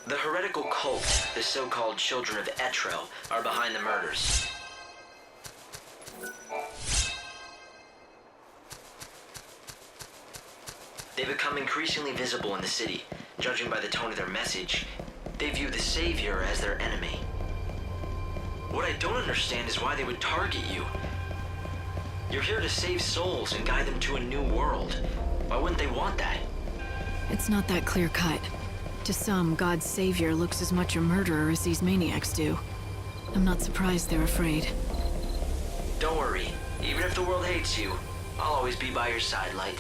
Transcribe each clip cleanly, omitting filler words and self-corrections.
The heretical cult, the so-called Children of Etrel, are behind the murders. They become increasingly visible in the city. Judging by the tone of their message, they view the Savior as their enemy. What I don't understand is why they would target you. You're here to save souls and guide them to a new world. Why wouldn't they want that? It's not that clear-cut. To some, God's savior looks as much a murderer as these maniacs do. I'm not surprised they're afraid. Don't worry. Even if the world hates you, I'll always be by your side, Light.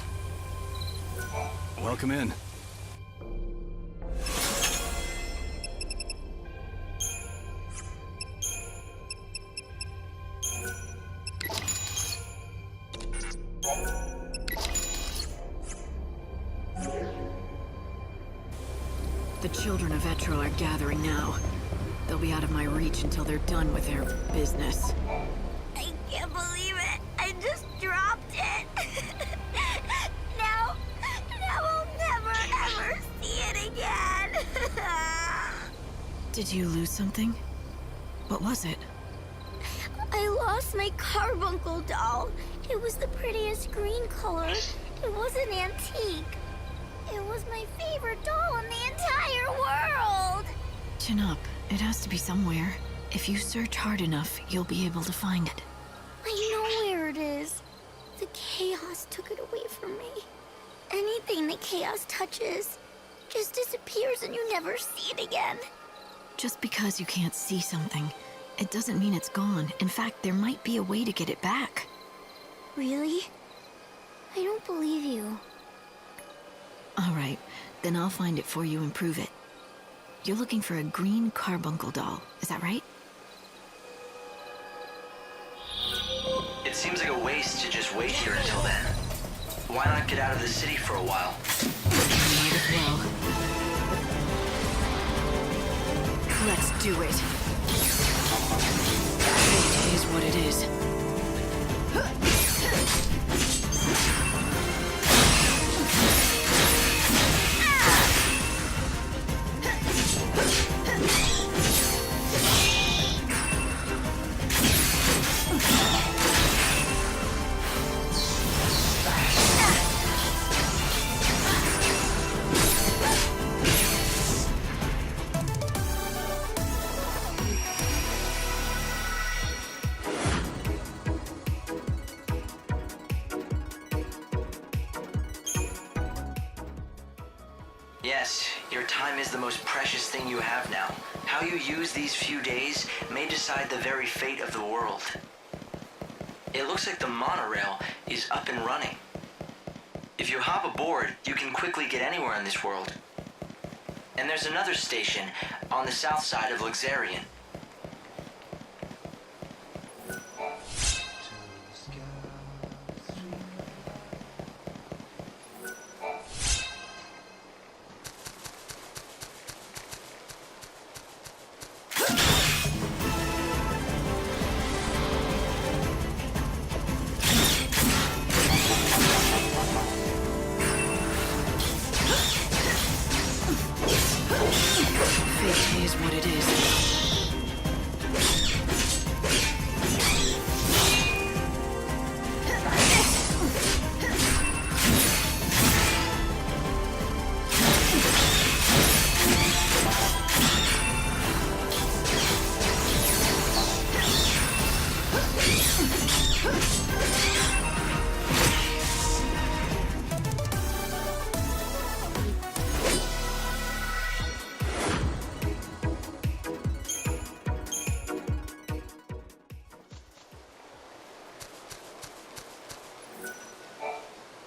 Welcome in. The children of Etrel are gathering now. They'll be out of my reach until they're done with their business. I can't believe it. I just dropped it. now I'll never ever see it again. Did you lose something? What was it? I lost my carbuncle doll. It was the prettiest green color. It was an antique. It was my favorite doll in the entire world. Chin up. It has to be somewhere. If you search hard enough, you'll be able to find it. I know where it is. The chaos took it away from me. Anything the chaos touches just disappears and you never see it again. Just because you can't see something, it doesn't mean it's gone. In fact, there might be a way to get it back. Really? I don't believe you. All right, then I'll find it for you and prove it. You're looking for a green carbuncle doll, is that right? It seems like a waste to just wait here until then. Why not get out of the city for a while? Might as well. Let's do it. Fate is what it is. Yes, your time is the most precious thing you have now. How you use these few days may decide the very fate of the world. It looks like the monorail is up and running. If you hop aboard, you can quickly get anywhere in this world. And there's another station on the south side of Luxerion. Fate is what it is.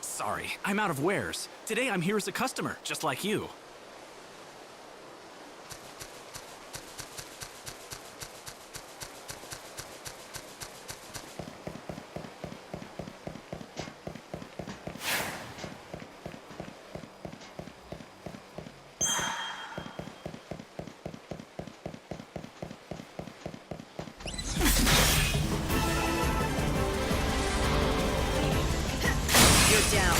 Sorry, I'm out of wares. Today I'm here as a customer, just like you. You're down.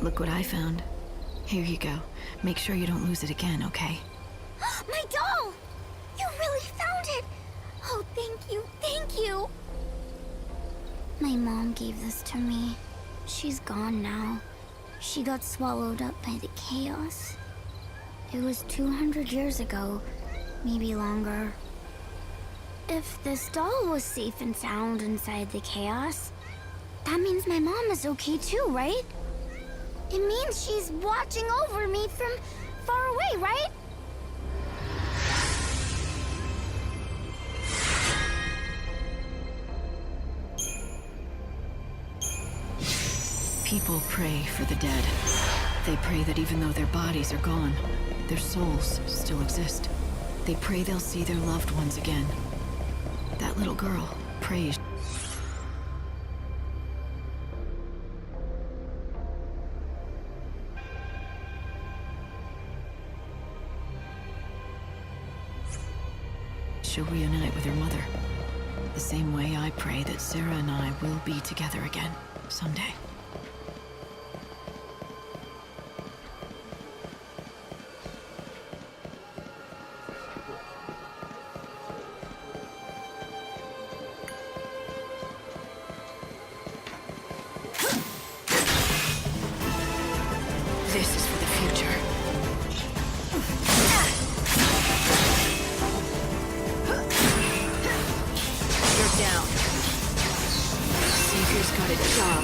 Look what I found. Here you go. Make sure you don't lose it again, okay? My doll! You really found it! Oh, thank you, thank you! My mom gave this to me. She's gone now. She got swallowed up by the chaos. It was 200 years ago, maybe longer. If this doll was safe and sound inside the chaos, that means my mom is okay too, right? It means she's watching over me from far away, right? People pray for the dead. They pray that even though their bodies are gone, their souls still exist. They pray they'll see their loved ones again. That little girl prays. She'll reunite with her mother. The same way I pray that Sarah and I will be together again someday. This is for the future. You're down. Savior's got a job.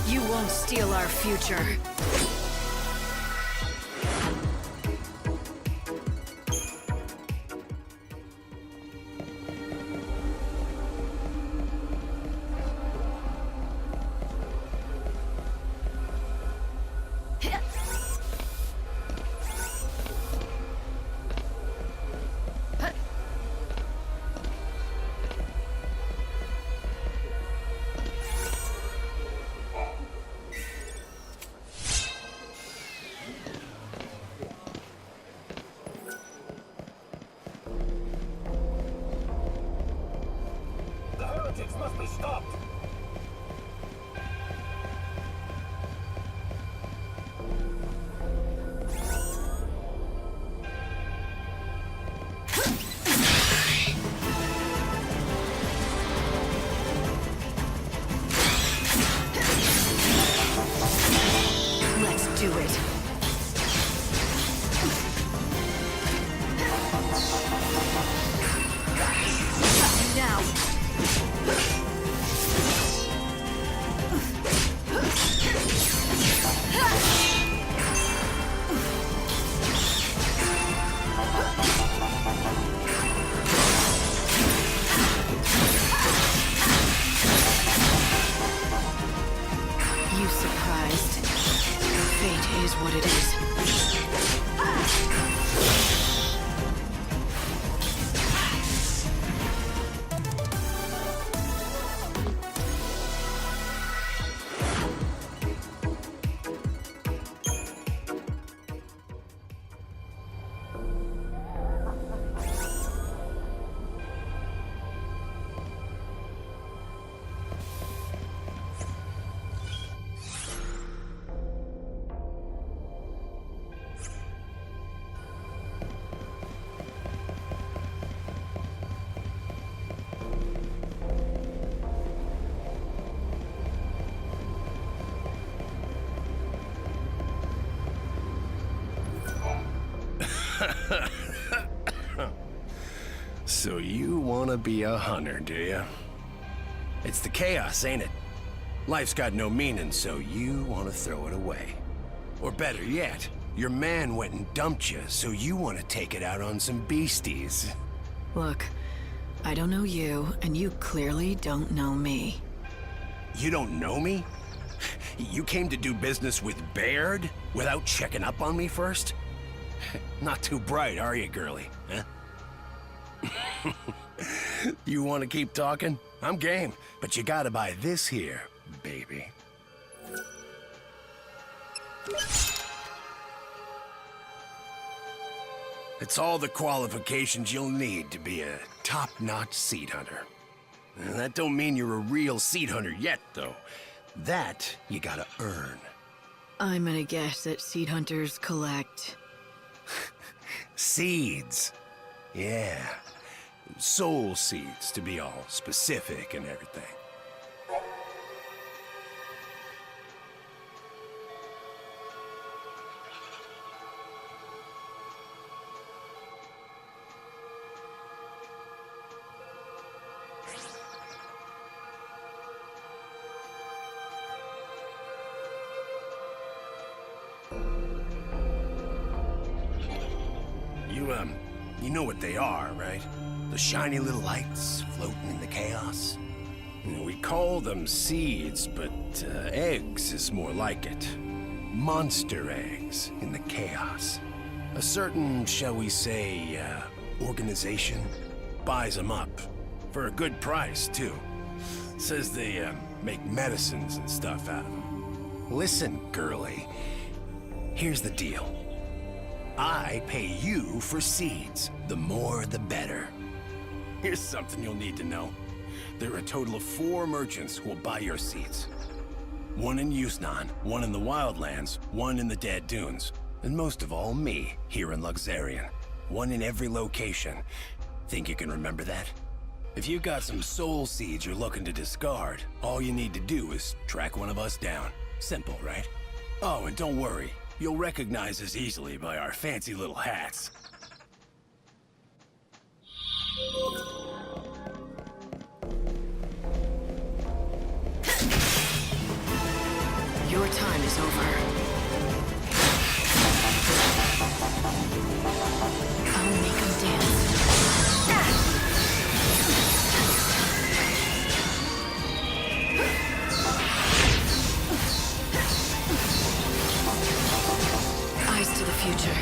You won't steal our future. is what it is. So you want to be a hunter, do you? It's the chaos, ain't it? Life's got no meaning, so you want to throw it away. Or better yet, your man went and dumped you, so you want to take it out on some beasties. Look, I don't know you, and you clearly don't know me. You don't know me? You came to do business with Baird without checking up on me first? Not too bright, are you, girlie? Huh? You want to keep talking? I'm game, but you gotta buy this here, baby. It's all the qualifications you'll need to be a top-notch seed hunter. And that don't mean you're a real seed hunter yet, though. That you gotta earn. I'm gonna guess that seed hunters collect... Seeds. Yeah. Soul seeds, to be all specific and everything. You know what they are, right? The shiny little lights floating in the chaos. We call them seeds, but eggs is more like it. Monster eggs in the chaos. A certain, shall we say, organization buys them up. For a good price, too. Says they make medicines and stuff out of them. Listen, girlie. Here's the deal. I pay you for seeds. The more, the better. Here's something you'll need to know. There are a total of 4 merchants who will buy your seeds. 1 in Yusnan, 1 in the Wildlands, 1 in the Dead Dunes, and most of all, me, here in Luxerion. 1 in every location. Think you can remember that? If you've got some soul seeds you're looking to discard, all you need to do is track one of us down. Simple, right? Oh, and don't worry. You'll recognize us easily by our fancy little hats. Your time is over. I'll make them dance. Eyes to the future.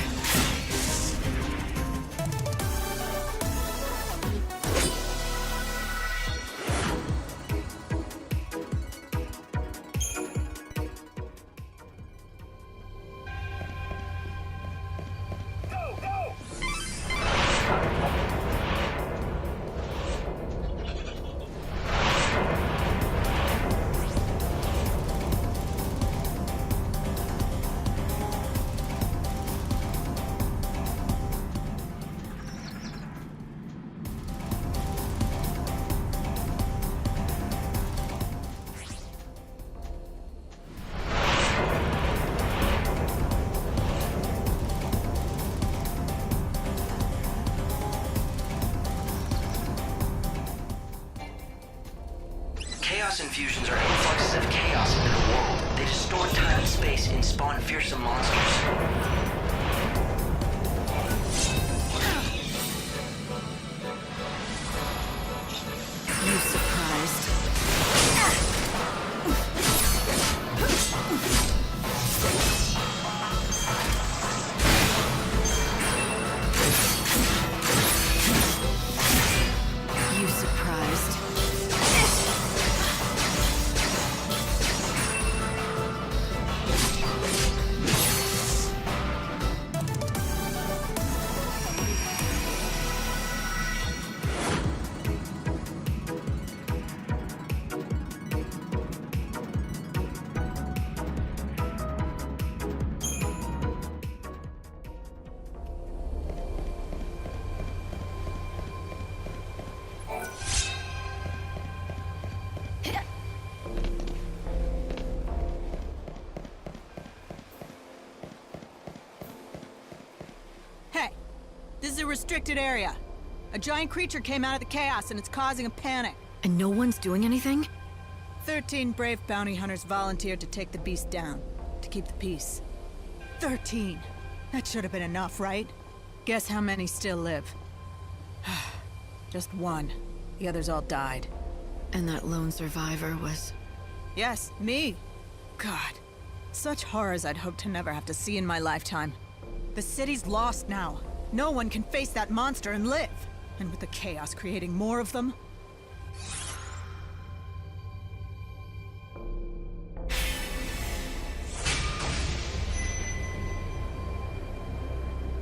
Chaos infusions are influxes of chaos into the world. They distort time and space and spawn fearsome monsters. You surprised? is a restricted area. A giant creature came out of the chaos and it's causing a panic. And no one's doing anything? 13 brave bounty hunters volunteered to take the beast down, to keep the peace. 13! That should have been enough, right? Guess how many still live? Just one. The others all died. And that lone survivor was... Yes, me. God. Such horrors I'd hoped to never have to see in my lifetime. The city's lost now. No one can face that monster and live. And with the chaos creating more of them...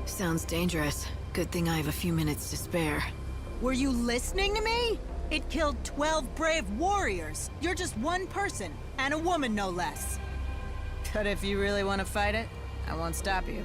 Sounds dangerous. Good thing I have a few minutes to spare. Were you listening to me? It killed 12 brave warriors. You're just one person, and a woman no less. But if you really want to fight it, I won't stop you.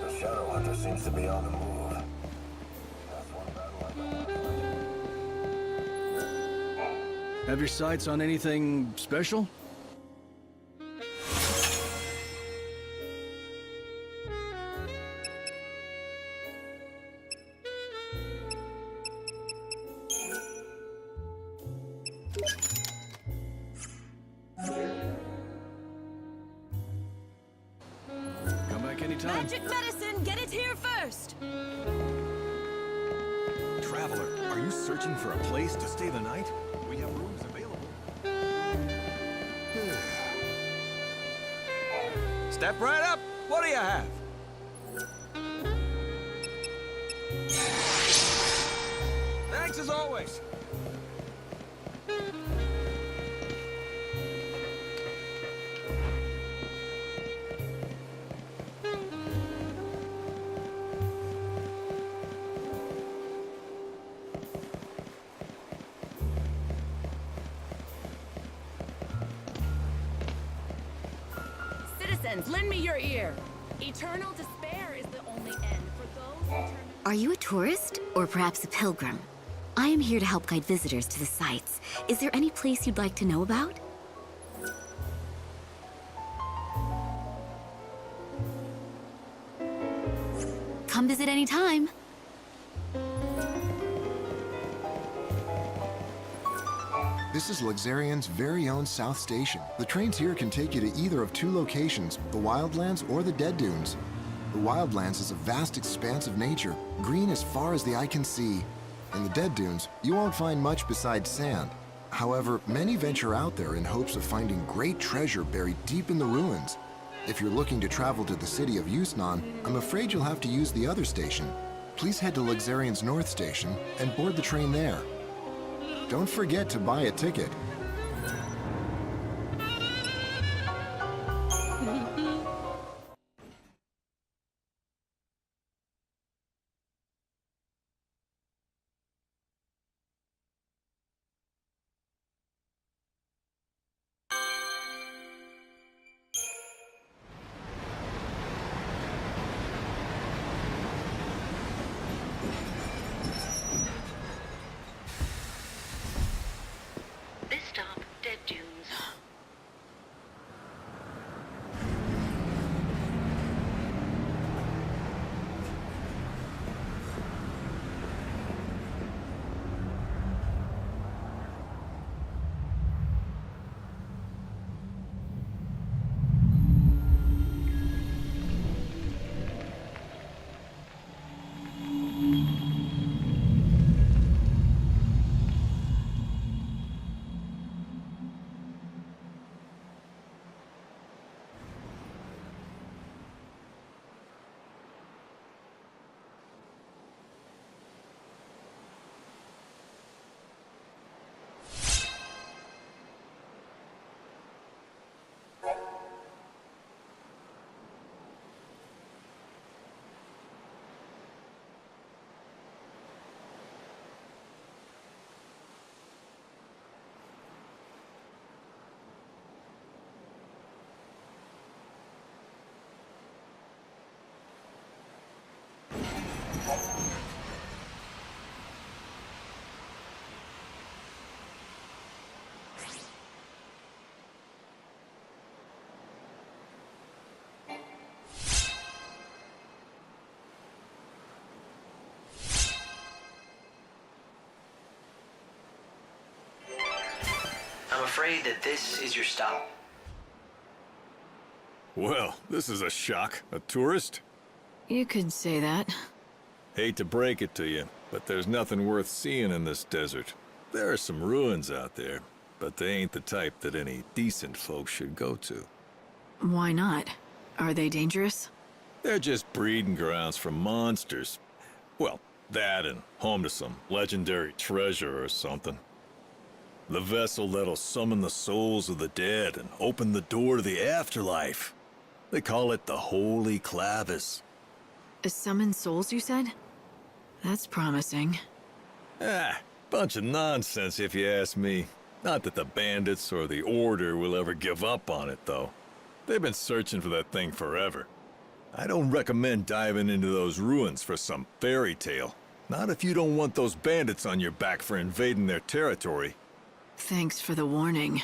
The Shadow Hunter seems to be on the move. That's one battle Have your sights on anything special? Come back anytime. Magic medicine, get it here first! Traveler, are you searching for a place to stay the night? We have rooms available. Step right up! What do you have? Thanks as always. Citizens, lend me your ear. Eternal despair is the only end for those determined. Are you a tourist, or perhaps a pilgrim? I am here to help guide visitors to the sites. Is there any place you'd like to know about? Come visit anytime. This is Luxerion's very own South Station. The trains here can take you to either of two locations, the Wildlands or the Dead Dunes. The Wildlands is a vast expanse of nature, green as far as the eye can see. In the Dead Dunes, you won't find much besides sand. However, many venture out there in hopes of finding great treasure buried deep in the ruins. If you're looking to travel to the city of Yusnan, I'm afraid you'll have to use the other station. Please head to Luxerion's North Station and board the train there. Don't forget to buy a ticket. I'm afraid that this is your stop. Well, this is a shock. A tourist? You could say that. Hate to break it to you, but there's nothing worth seeing in this desert. There are some ruins out there, but they ain't the type that any decent folks should go to. Why not? Are they dangerous? They're just breeding grounds for monsters. Well, that and home to some legendary treasure or something. The vessel that'll summon the souls of the dead and open the door to the afterlife. They call it the Holy Clavis. Summon souls, you said? That's promising. Bunch of nonsense if you ask me. Not that the bandits or the Order will ever give up on it, though. They've been searching for that thing forever. I don't recommend diving into those ruins for some fairy tale. Not if you don't want those bandits on your back for invading their territory. Thanks for the warning.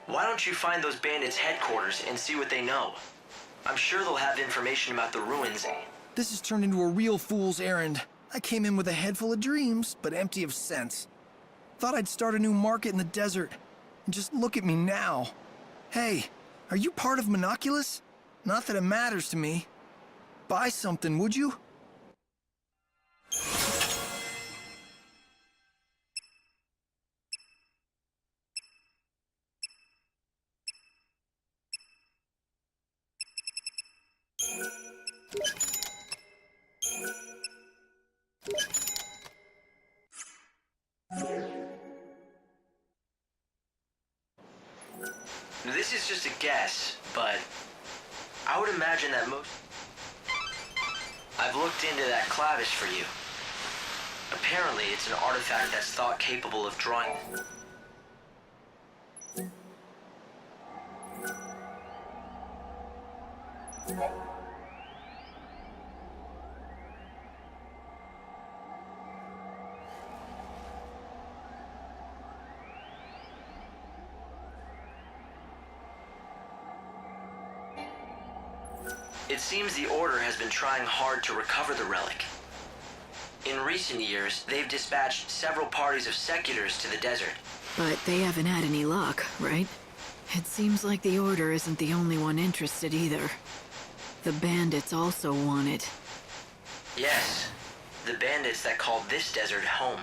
Why don't you find those bandits' headquarters and see what they know? I'm sure they'll have information about the ruins. This has turned into a real fool's errand. I came in with a head full of dreams, but empty of sense. Thought I'd start a new market in the desert. And just look at me now. Hey, are you part of Monoculus? Not that it matters to me. Buy something, would you? This is just a guess, but I would imagine that I've looked into that clavis for you. Apparently, it's an artifact that's thought capable of drawing. It seems the Order has been trying hard to recover the relic. In recent years, they've dispatched several parties of seculars to the desert. But they haven't had any luck, right? It seems like the Order isn't the only one interested either. The bandits also want it. Yes, the bandits that call this desert home.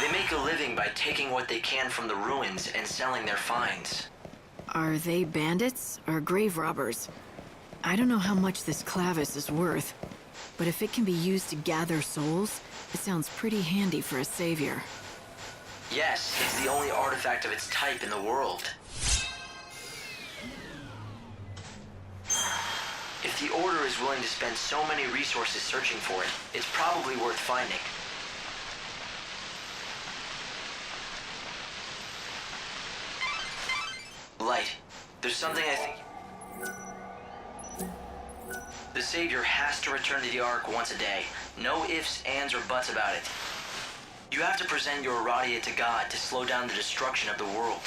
They make a living by taking what they can from the ruins and selling their finds. Are they bandits or grave robbers? I don't know how much this clavis is worth, but if it can be used to gather souls, it sounds pretty handy for a savior. Yes, it's the only artifact of its type in the world. If the Order is willing to spend so many resources searching for it, it's probably worth finding. Light, there's something I think... The Savior has to return to the Ark once a day. No ifs, ands, or buts about it. You have to present your Aradia to God to slow down the destruction of the world.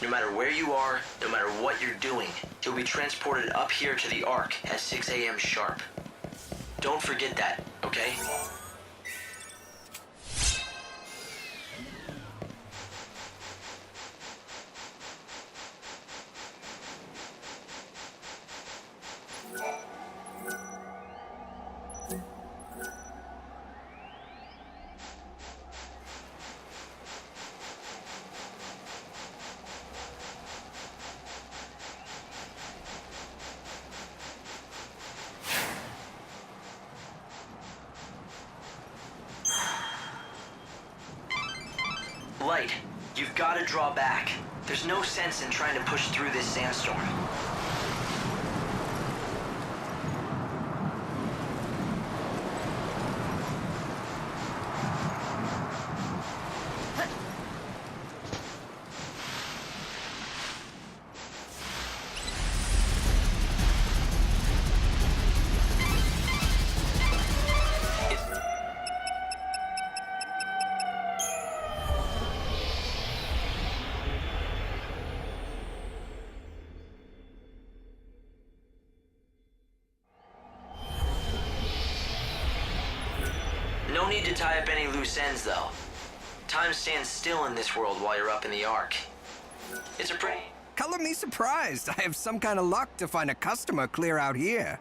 No matter where you are, no matter what you're doing, you'll be transported up here to the Ark at 6 a.m. sharp. Don't forget that, okay? Light, you've got to draw back. There's no sense in trying to push through this sandstorm. No need to tie up any loose ends, though. Time stands still in this world while you're up in the Ark. It's a pretty... Color me surprised. I have some kind of luck to find a customer clear out here.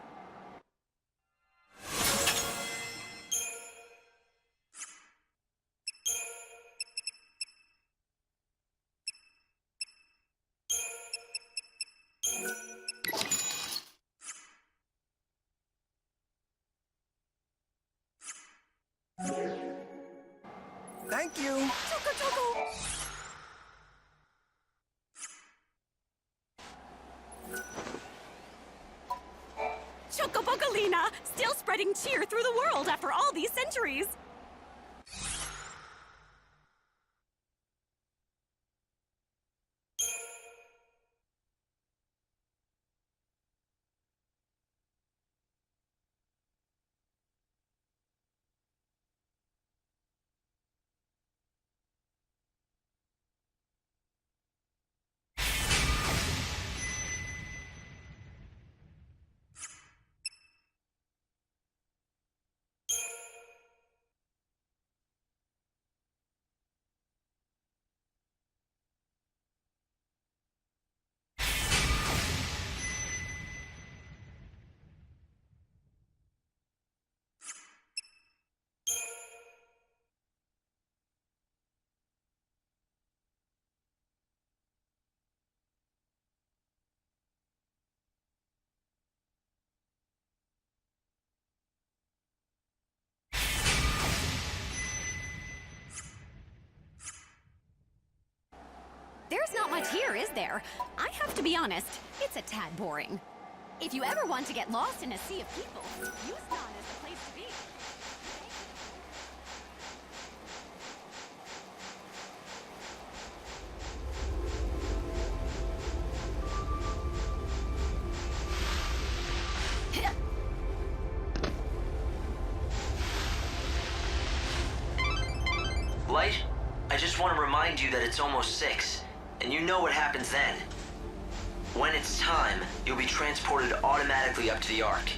Thank you. Chocobogalina, still spreading cheer through the world after all these centuries. There's not much here, is there? I have to be honest, it's a tad boring. If you ever want to get lost in a sea of people, Houston is the place to be. Light, I just want to remind you that it's almost 6, and you know what happens then. When it's time, you'll be transported automatically up to the Ark.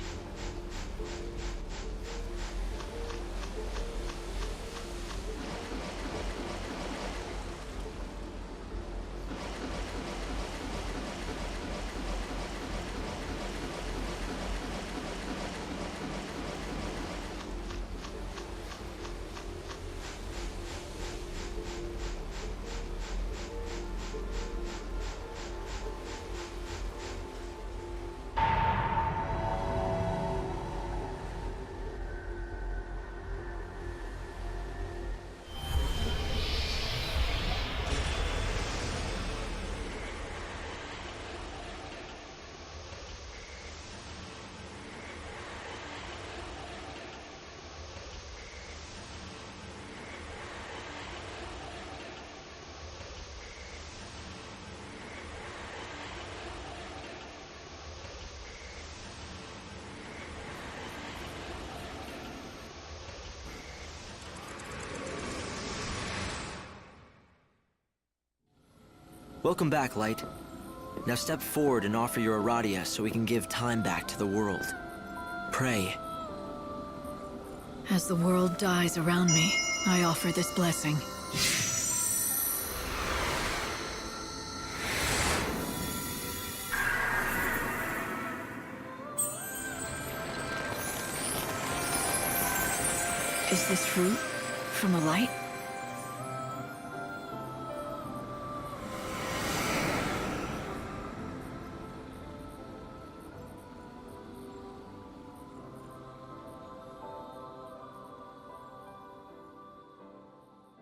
Welcome back, Light. Now step forward and offer your Aradia so we can give time back to the world. Pray. As the world dies around me, I offer this blessing. Is this fruit from a light?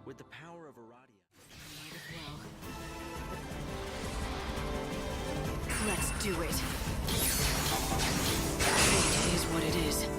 With the power of Aradia... Let's do it. Fate is what it is.